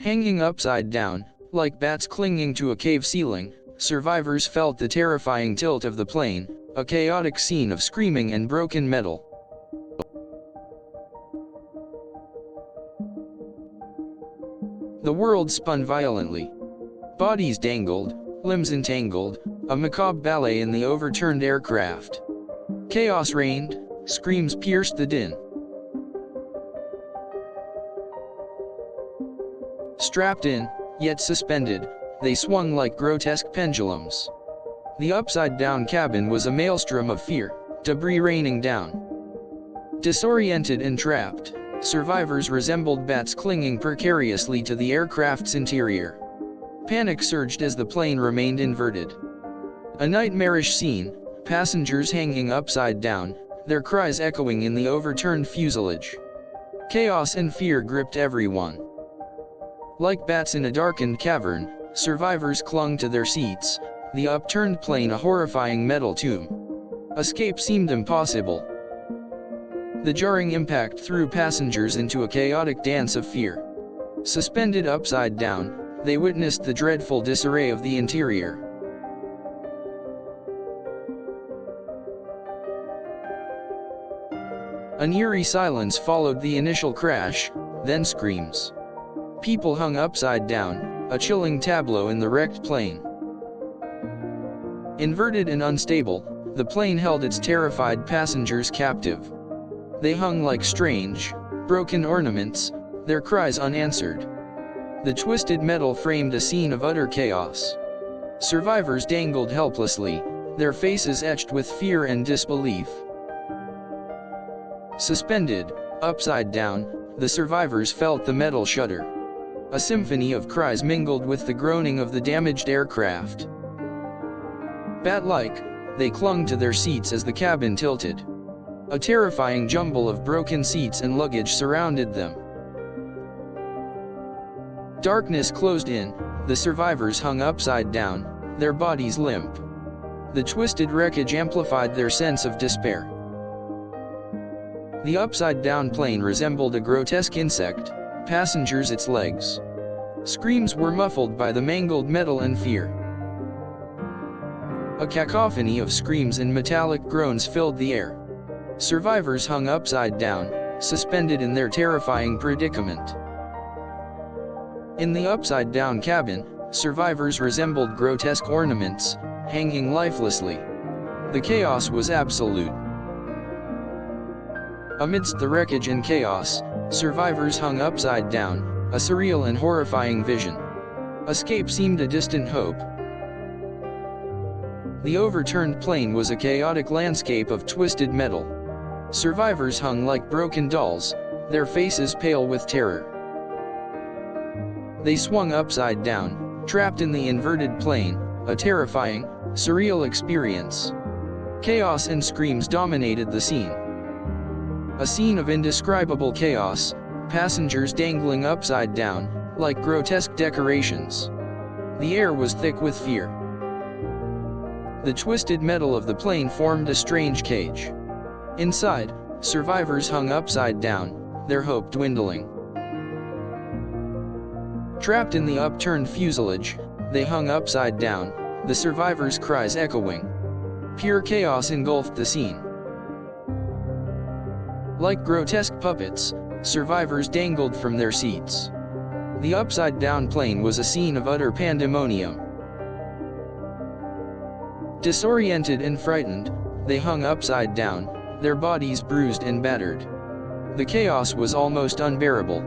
Hanging upside down, like bats clinging to a cave ceiling, survivors felt the terrifying tilt of the plane, a chaotic scene of screaming and broken metal. The world spun violently. Bodies dangled, limbs entangled, a macabre ballet in the overturned aircraft. Chaos reigned, screams pierced the din. Strapped in, yet suspended, they swung like grotesque pendulums. The upside-down cabin was a maelstrom of fear, debris raining down. Disoriented and trapped, survivors resembled bats clinging precariously to the aircraft's interior. Panic surged as the plane remained inverted. A nightmarish scene, passengers hanging upside down, their cries echoing in the overturned fuselage. Chaos and fear gripped everyone. Like bats in a darkened cavern, survivors clung to their seats, the upturned plane a horrifying metal tomb. Escape seemed impossible. The jarring impact threw passengers into a chaotic dance of fear. Suspended upside down, they witnessed the dreadful disarray of the interior. An eerie silence followed the initial crash, then screams. People hung upside down, a chilling tableau in the wrecked plane. Inverted and unstable, the plane held its terrified passengers captive. They hung like strange, broken ornaments, their cries unanswered. The twisted metal framed a scene of utter chaos. Survivors dangled helplessly, their faces etched with fear and disbelief. Suspended, upside down, the survivors felt the metal shudder. A symphony of cries mingled with the groaning of the damaged aircraft. Bat-like, they clung to their seats as the cabin tilted. A terrifying jumble of broken seats and luggage surrounded them. Darkness closed in, the survivors hung upside down, their bodies limp. The twisted wreckage amplified their sense of despair. The upside-down plane resembled a grotesque insect, passengers its legs. Screams were muffled by the mangled metal and fear. A cacophony of screams and metallic groans filled the air. Survivors hung upside down, suspended in their terrifying predicament. In the upside-down cabin, survivors resembled grotesque ornaments, hanging lifelessly. The chaos was absolute. Amidst the wreckage and chaos, survivors hung upside down, a surreal and horrifying vision. Escape seemed a distant hope. The overturned plane was a chaotic landscape of twisted metal. Survivors hung like broken dolls, their faces pale with terror. They swung upside down, trapped in the inverted plane, a terrifying, surreal experience. Chaos and screams dominated the scene. A scene of indescribable chaos, passengers dangling upside down, like grotesque decorations. The air was thick with fear. The twisted metal of the plane formed a strange cage. Inside, survivors hung upside down, their hope dwindling. Trapped in the upturned fuselage, they hung upside down, the survivors' cries echoing. Pure chaos engulfed the scene. Like grotesque puppets, survivors dangled from their seats. The upside-down plane was a scene of utter pandemonium. Disoriented and frightened, they hung upside down, their bodies bruised and battered. The chaos was almost unbearable.